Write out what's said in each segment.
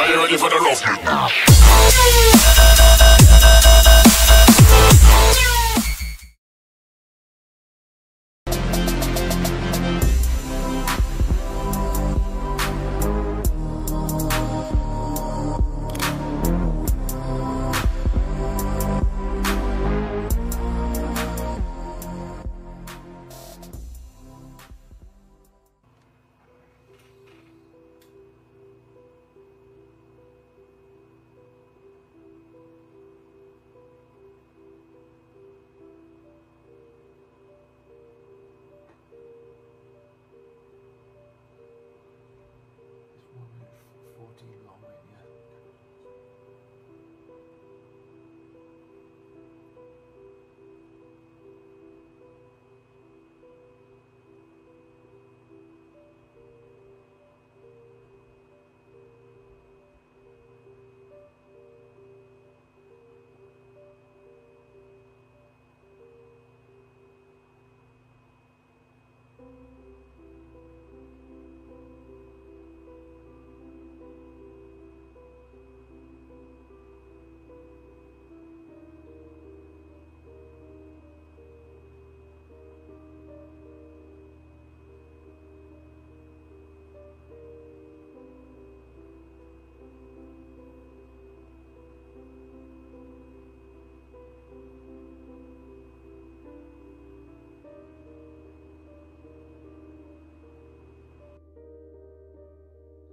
Are you ready for the rough?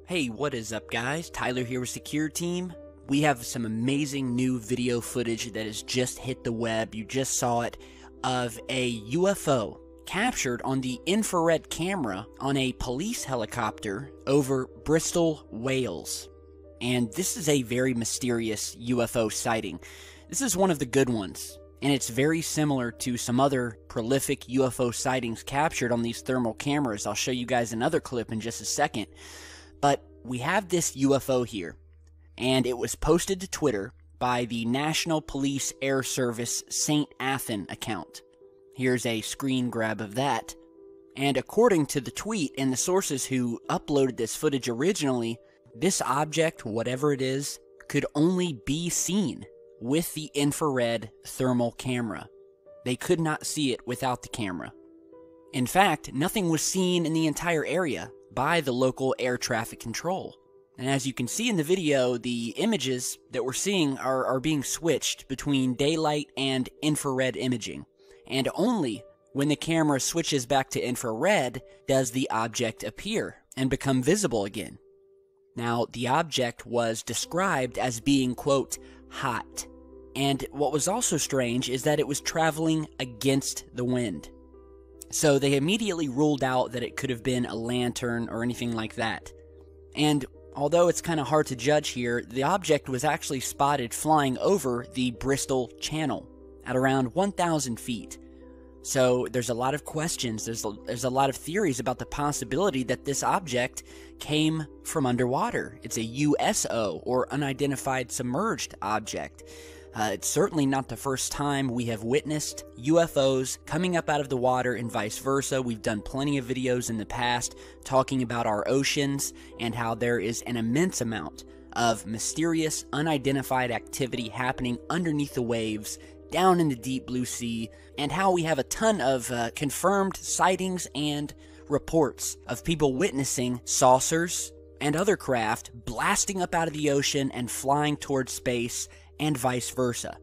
Hey, what is up guys? Tyler here with SecureTeam. We have some amazing new video footage that has just hit the web. You just saw it, of a UFO captured on the infrared camera on a police helicopter over Bristol, Wales. And this is a very mysterious UFO sighting. This is one of the good ones, and it's very similar to some other prolific UFO sightings captured on these thermal cameras. I'll show you guys another clip in just a second. But we have this UFO here, and it was posted to Twitter by the National Police Air Service St. Athan account. Here's a screen grab of that. And according to the tweet and the sources who uploaded this footage originally, this object, whatever it is, could only be seen with the infrared thermal camera. They could not see it without the camera. In fact, nothing was seen in the entire area by the local air traffic control. And as you can see in the video, the images that we're seeing are being switched between daylight and infrared imaging. And only when the camera switches back to infrared does the object appear and become visible again. Now, the object was described as being, quote, hot. And what was also strange is that it was traveling against the wind. So they immediately ruled out that it could have been a lantern or anything like that. And although it's kind of hard to judge here, the object was actually spotted flying over the Bristol Channel at around 1,000 feet. So there's a lot of questions, there's a lot of theories about the possibility that this object came from underwater. It's a USO, or unidentified submerged object. It's certainly not the first time we have witnessed UFOs coming up out of the water and vice versa. We've done plenty of videos in the past talking about our oceans and how there is an immense amount of mysterious, unidentified activity happening underneath the waves, down in the deep blue sea, and how we have a ton of confirmed sightings and reports of people witnessing saucers and other craft blasting up out of the ocean and flying towards space, and vice versa.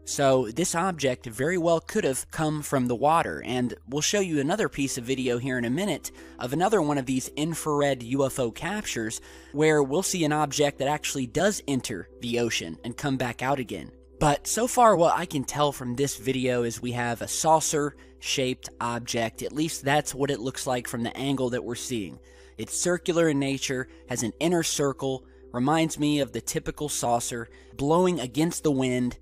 So this object very well could have come from the water, and we'll show you another piece of video here in a minute of another one of these infrared UFO captures where we'll see an object that actually does enter the ocean and come back out again. But so far what I can tell from this video is we have a saucer-shaped object. At least that's what it looks like from the angle that we're seeing. It's circular in nature, has an inner circle, reminds me of the typical saucer, blowing against the wind.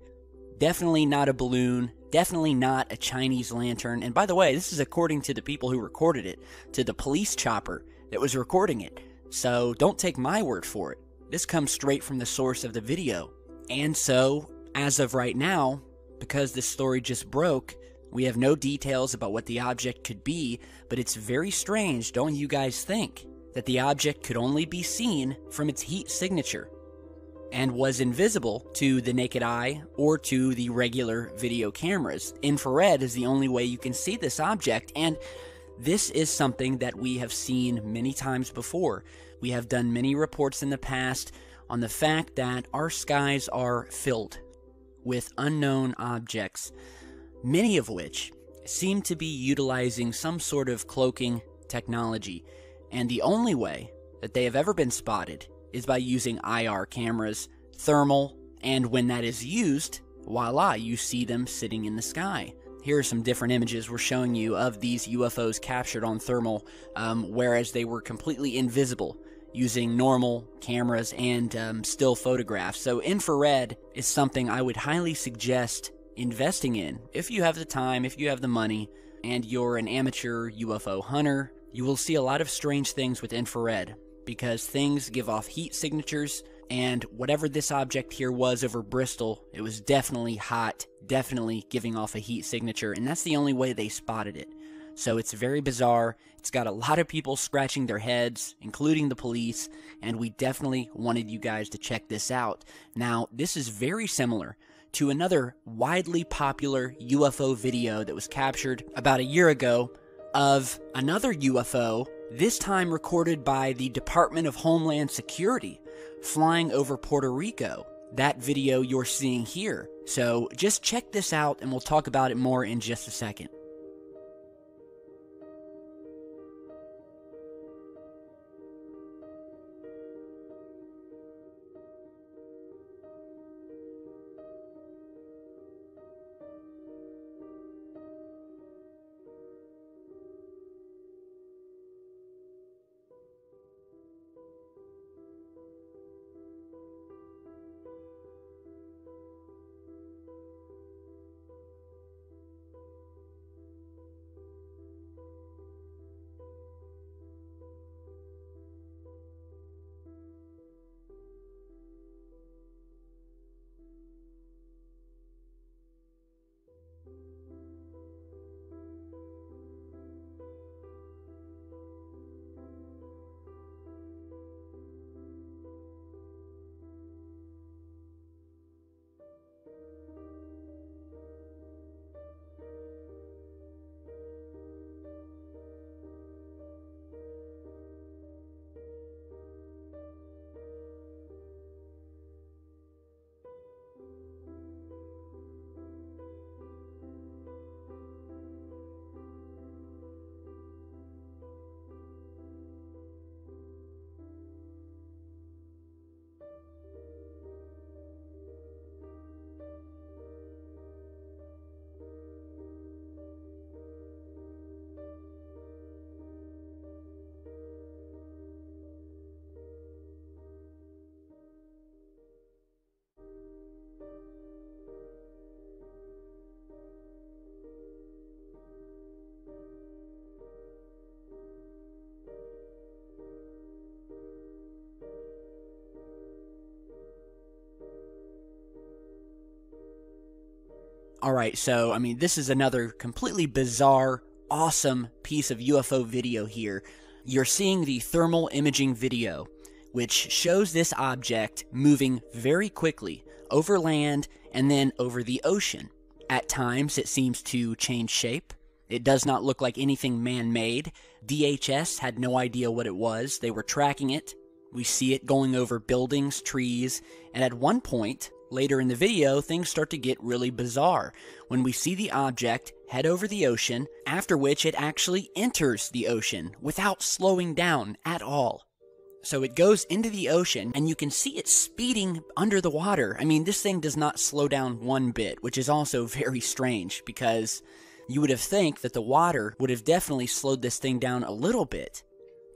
Definitely not a balloon, definitely not a Chinese lantern. And by the way, this is according to the people who recorded it, to the police chopper that was recording it. So don't take my word for it. This comes straight from the source of the video. And so, as of right now, because this story just broke, we have no details about what the object could be, but it's very strange, don't you guys think, that the object could only be seen from its heat signature and was invisible to the naked eye or to the regular video cameras. Infrared is the only way you can see this object, and this is something that we have seen many times before. We have done many reports in the past on the fact that our skies are filled with unknown objects, many of which seem to be utilizing some sort of cloaking technology, and the only way that they have ever been spotted is by using IR cameras, thermal, and when that is used, voila, you see them sitting in the sky. Here are some different images we're showing you of these UFOs captured on thermal, whereas they were completely invisible using normal cameras and still photographs. So infrared is something I would highly suggest investing in. If you have the time, if you have the money, and you're an amateur UFO hunter, you will see a lot of strange things with infrared, because things give off heat signatures, and whatever this object here was over Bristol, it was definitely hot, definitely giving off a heat signature, and that's the only way they spotted it. So it's very bizarre. It's got a lot of people scratching their heads, including the police, and we definitely wanted you guys to check this out. Now, this is very similar to another widely popular UFO video that was captured about a year ago of another UFO, this time recorded by the Department of Homeland Security, flying over Puerto Rico. That video you're seeing here. So just check this out and we'll talk about it more in just a second. Alright, so, I mean, this is another completely bizarre, awesome piece of UFO video here. You're seeing the thermal imaging video, which shows this object moving very quickly over land and then over the ocean. At times, it seems to change shape. It does not look like anything man-made. DHS had no idea what it was. They were tracking it. We see it going over buildings, trees, and at one point, later in the video, things start to get really bizarre when we see the object head over the ocean, after which it actually enters the ocean without slowing down at all. So it goes into the ocean, and you can see it speeding under the water. I mean, this thing does not slow down one bit, which is also very strange, because you would have think that the water would have definitely slowed this thing down a little bit.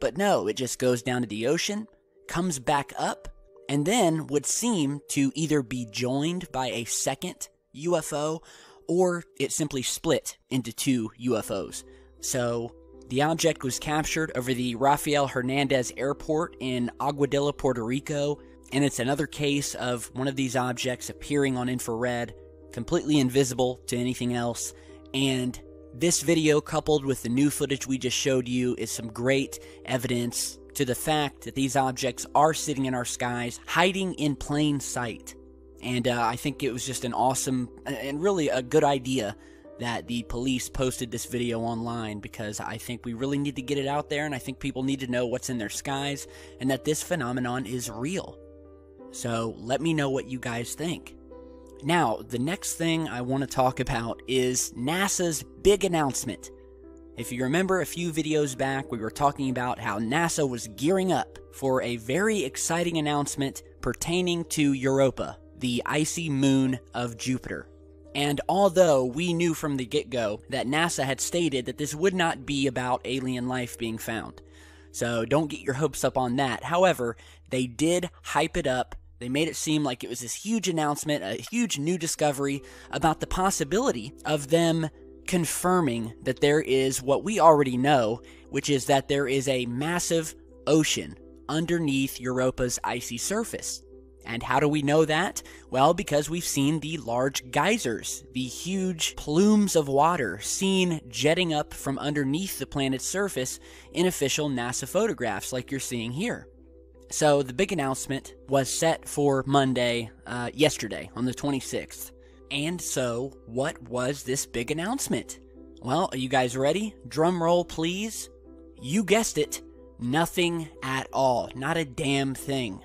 But no, it just goes down to the ocean, comes back up, and then would seem to either be joined by a second UFO, or it simply split into two UFOs. So the object was captured over the Rafael Hernandez Airport in Aguadilla, Puerto Rico, and it's another case of one of these objects appearing on infrared, completely invisible to anything else. And this video, coupled with the new footage we just showed you, is some great evidence to the fact that these objects are sitting in our skies, hiding in plain sight. And I think it was just an awesome and really a good idea that the police posted this video online, because I think we really need to get it out there, and I think people need to know what's in their skies and that this phenomenon is real. So let me know what you guys think. Now, the next thing I want to talk about is NASA's big announcement. If you remember a few videos back, we were talking about how NASA was gearing up for a very exciting announcement pertaining to Europa, the icy moon of Jupiter. And although we knew from the get-go that NASA had stated that this would not be about alien life being found, so don't get your hopes up on that. However, they did hype it up. They made it seem like it was this huge announcement, a huge new discovery about the possibility of them confirming that there is what we already know, which is that there is a massive ocean underneath Europa's icy surface. And how do we know that? Well, because we've seen the large geysers, the huge plumes of water seen jetting up from underneath the planet's surface in official NASA photographs like you're seeing here. So the big announcement was set for Monday, yesterday, on the 26th. And so, what was this big announcement? Well, are you guys ready? Drum roll, please. You guessed it. Nothing at all. Not a damn thing.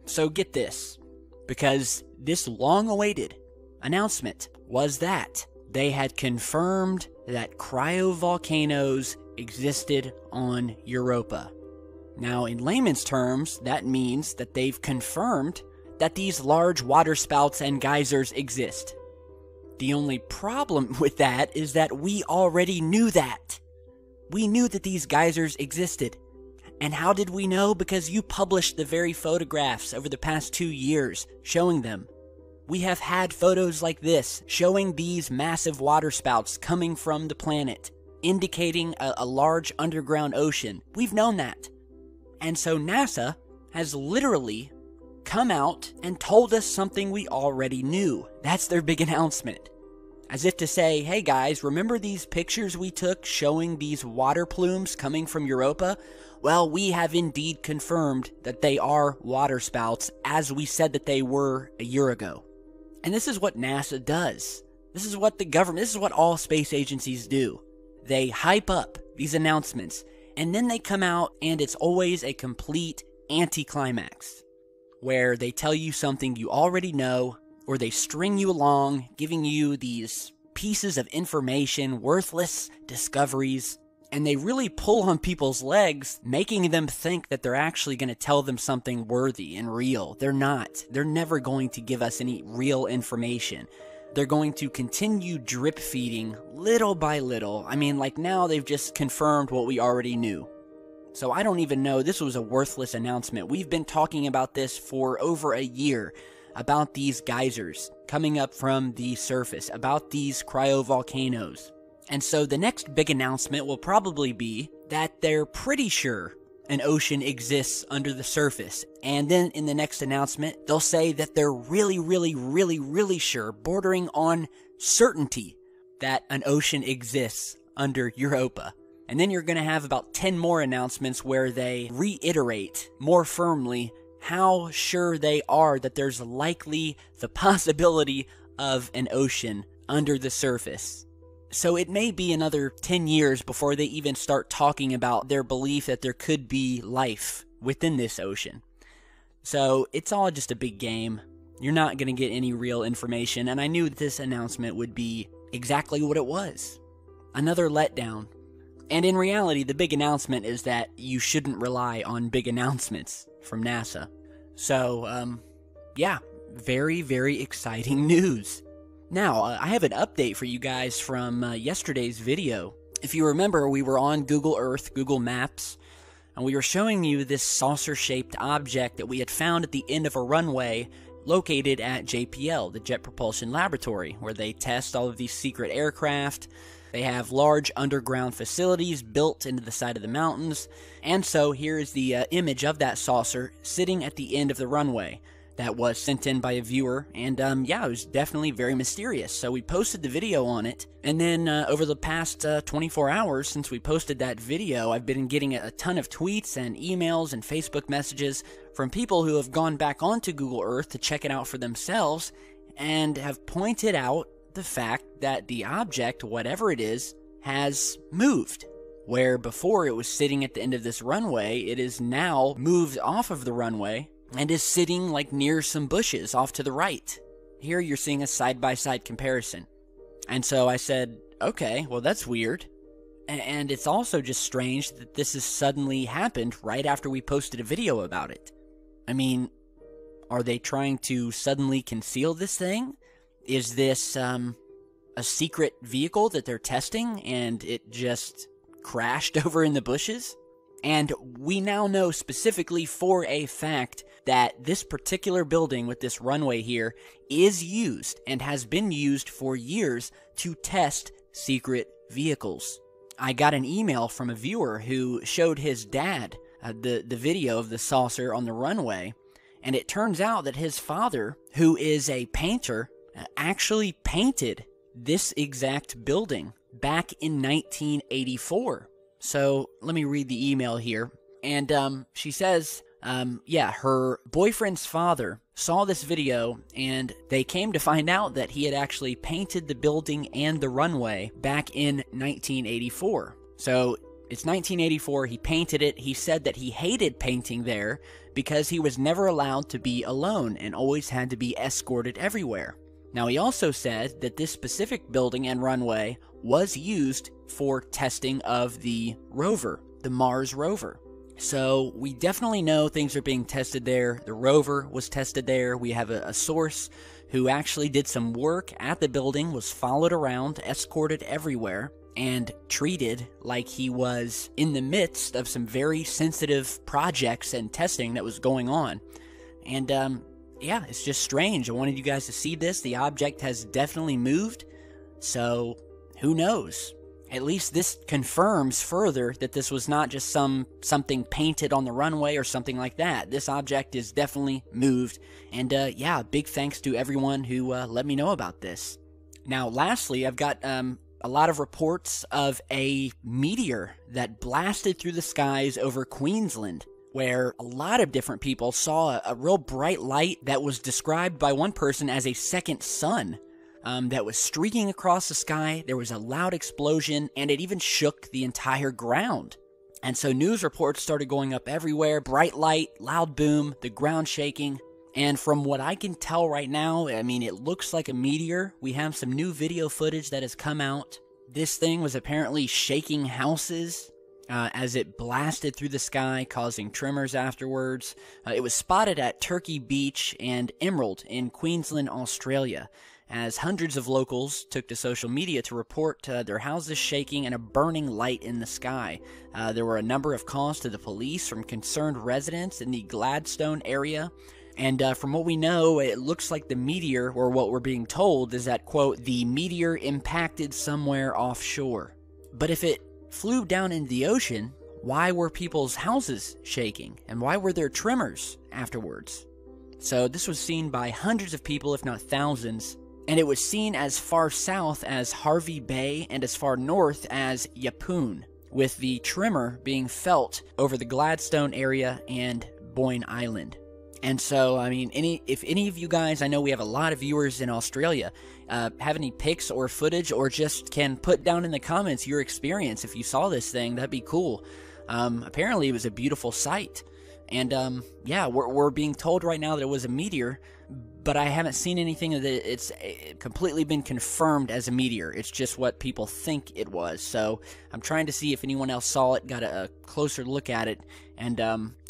So get this, because this long-awaited announcement was that they had confirmed that cryovolcanoes existed on Europa. Now, in layman's terms, that means that they've confirmed that these large waterspouts and geysers exist. The only problem with that is that we already knew that. We knew that these geysers existed. And how did we know? Because you published the very photographs over the past 2 years showing them. We have had photos like this showing these massive waterspouts coming from the planet, indicating a large underground ocean. We've known that. And so NASA has literally come out and told us something we already knew. That's their big announcement. As if to say, hey guys, remember these pictures we took showing these water plumes coming from Europa? Well, we have indeed confirmed that they are waterspouts, as we said that they were a year ago. And this is what NASA does. This is what the government, this is what all space agencies do. They hype up these announcements, and then they come out and it's always a complete anticlimax, where they tell you something you already know, or they string you along, giving you these pieces of information, worthless discoveries, and they really pull on people's legs, making them think that they're actually going to tell them something worthy and real. They're not. They're never going to give us any real information. They're going to continue drip feeding little by little. I mean, like now they've just confirmed what we already knew. So I don't even know. This was a worthless announcement. We've been talking about this for over a year, about these geysers coming up from the surface, about these cryovolcanoes. And so the next big announcement will probably be that they're pretty sure an ocean exists under the surface. And then in the next announcement, they'll say that they're really sure, bordering on certainty, that an ocean exists under Europa. And then you're going to have about 10 more announcements where they reiterate more firmly how sure they are that there's likely the possibility of an ocean under the surface. So it may be another 10 years before they even start talking about their belief that there could be life within this ocean. So it's all just a big game. You're not going to get any real information, and I knew that this announcement would be exactly what it was. Another letdown. And in reality, the big announcement is that you shouldn't rely on big announcements from NASA. So, yeah, very exciting news. Now, I have an update for you guys from yesterday's video. If you remember, we were on Google Earth, Google Maps, and we were showing you this saucer-shaped object that we had found at the end of a runway located at JPL, the Jet Propulsion Laboratory, where they test all of these secret aircraft. They have large underground facilities built into the side of the mountains. And so here is the image of that saucer sitting at the end of the runway. that was sent in by a viewer, and yeah, it was definitely very mysterious. So we posted the video on it, and then over the past 24 hours since we posted that video, I've been getting a ton of tweets and emails and Facebook messages from people who have gone back onto Google Earth to check it out for themselves, and have pointed out the fact that the object, whatever it is, has moved. Where before it was sitting at the end of this runway, it is now moved off of the runway and is sitting like near some bushes off to the right. Here you're seeing a side-by-side comparison. And so I said, okay, well that's weird. And it's also just strange that this has suddenly happened right after we posted a video about it. I mean, are they trying to suddenly conceal this thing? Is this a secret vehicle that they're testing and it just crashed over in the bushes? And we now know specifically for a fact that this particular building with this runway here is used and has been used for years to test secret vehicles. I got an email from a viewer who showed his dad the video of the saucer on the runway, and it turns out that his father, who is a painter, actually painted this exact building back in 1984. So let me read the email here. And she says, yeah, her boyfriend's father saw this video, and they came to find out that he had actually painted the building and the runway back in 1984. So it's 1984, he painted it. He said that he hated painting there because he was never allowed to be alone and always had to be escorted everywhere. Now, he also said that this specific building and runway was used for testing of the rover, the Mars rover. So we definitely know things are being tested there. The rover was tested there. We have a source who actually did some work at the building, was followed around, escorted everywhere, and treated like he was in the midst of some very sensitive projects and testing that was going on. And yeah, it's just strange. I wanted you guys to see this. The object has definitely moved, so who knows? At least this confirms further that this was not just something painted on the runway or something like that. This object is definitely moved, and yeah, big thanks to everyone who let me know about this. Now, lastly, I've got a lot of reports of a meteor that blasted through the skies over Queensland, where a lot of different people saw a real bright light that was described by one person as a second sun that was streaking across the sky. There was a loud explosion, and it even shook the entire ground. And so news reports started going up everywhere. Bright light, loud boom, the ground shaking. And from what I can tell right now, I mean, it looks like a meteor. We have some new video footage that has come out. This thing was apparently shaking houses as it blasted through the sky, causing tremors afterwards. It was spotted at Turkey Beach and Emerald in Queensland, Australia, as hundreds of locals took to social media to report their houses shaking and a burning light in the sky. There were a number of calls to the police from concerned residents in the Gladstone area. And from what we know, it looks like the meteor, or what we're being told, is that, quote, the meteor impacted somewhere offshore. But if it flew down into the ocean, why were people's houses shaking? And why were there tremors afterwards? So this was seen by hundreds of people, if not thousands, and it was seen as far south as Harvey Bay and as far north as Yeppoon, with the tremor being felt over the Gladstone area and Boyne Island. And so, I mean, if any of you guys, I know we have a lot of viewers in Australia, have any pics or footage, or just can put down in the comments your experience if you saw this thing, that'd be cool. Apparently it was a beautiful sight. And yeah, we're being told right now that it was a meteor, but I haven't seen anything that it's completely been confirmed as a meteor. It's just what people think it was. So I'm trying to see if anyone else saw it, got a closer look at it, and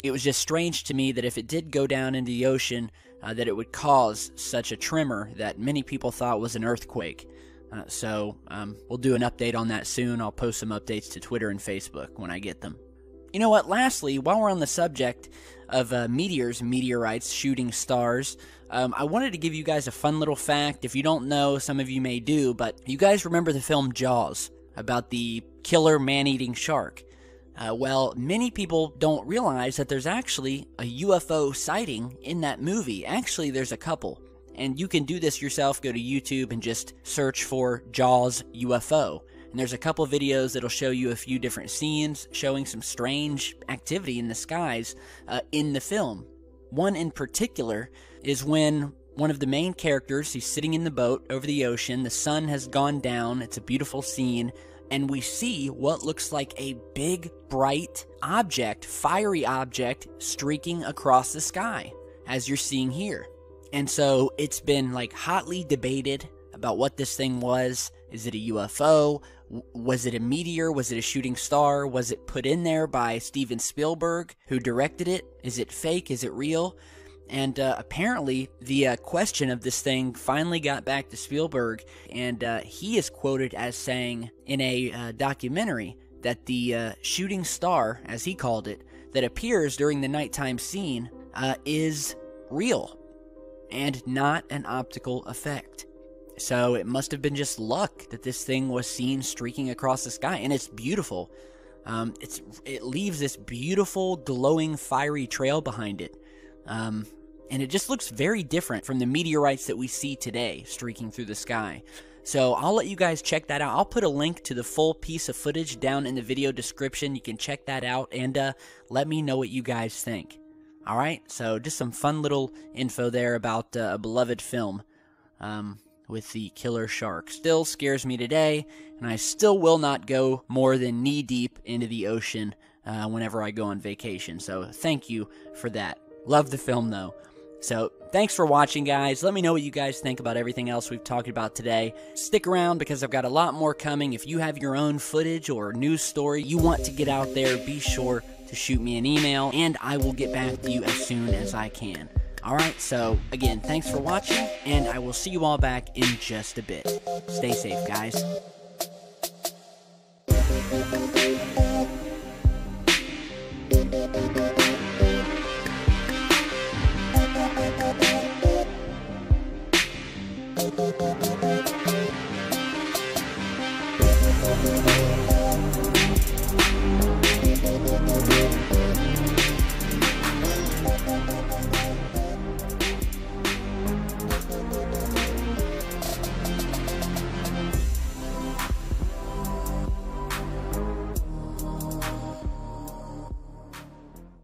it was just strange to me that if it did go down into the ocean, that it would cause such a tremor that many people thought was an earthquake. So we'll do an update on that soon. I'll post some updates to Twitter and Facebook when I get them. You know what, lastly, while we're on the subject of meteors, meteorites, shooting stars, I wanted to give you guys a fun little fact. If you don't know, some of you may do, but you guys remember the film Jaws, about the killer man-eating shark? Well, many people don't realize that there's actually a UFO sighting in that movie. Actually, there's a couple. And you can do this yourself. Go to YouTube and just search for Jaws UFO. And there's a couple videos that'll show you a few different scenes showing some strange activity in the skies in the film. One in particular is when one of the main characters, he's sitting in the boat over the ocean. The sun has gone down. It's a beautiful scene. And we see what looks like a big, bright object, fiery object, streaking across the sky, as you're seeing here. And so it's been like hotly debated about what this thing was. Is it a UFO? Was it a meteor? Was it a shooting star? Was it put in there by Steven Spielberg, who directed it? Is it fake? Is it real? And apparently the question of this thing finally got back to Spielberg, and he is quoted as saying in a documentary that the shooting star, as he called it, that appears during the nighttime scene is real and not an optical effect. So it must have been just luck that this thing was seen streaking across the sky, and it's beautiful. It leaves this beautiful, glowing, fiery trail behind it. And it just looks very different from the meteorites that we see today streaking through the sky. So I'll let you guys check that out. I'll put a link to the full piece of footage down in the video description. You can check that out and let me know what you guys think. All right, so just some fun little info there about a beloved film with the killer shark. Still scares me today, and I still will not go more than knee-deep into the ocean whenever I go on vacation. So thank you for that. Love the film, though. So thanks for watching, guys. Let me know what you guys think about everything else we've talked about today. Stick around because I've got a lot more coming. If you have your own footage or news story you want to get out there, be sure to shoot me an email, and I will get back to you as soon as I can. Alright, so again, thanks for watching, and I will see you all back in just a bit. Stay safe, guys.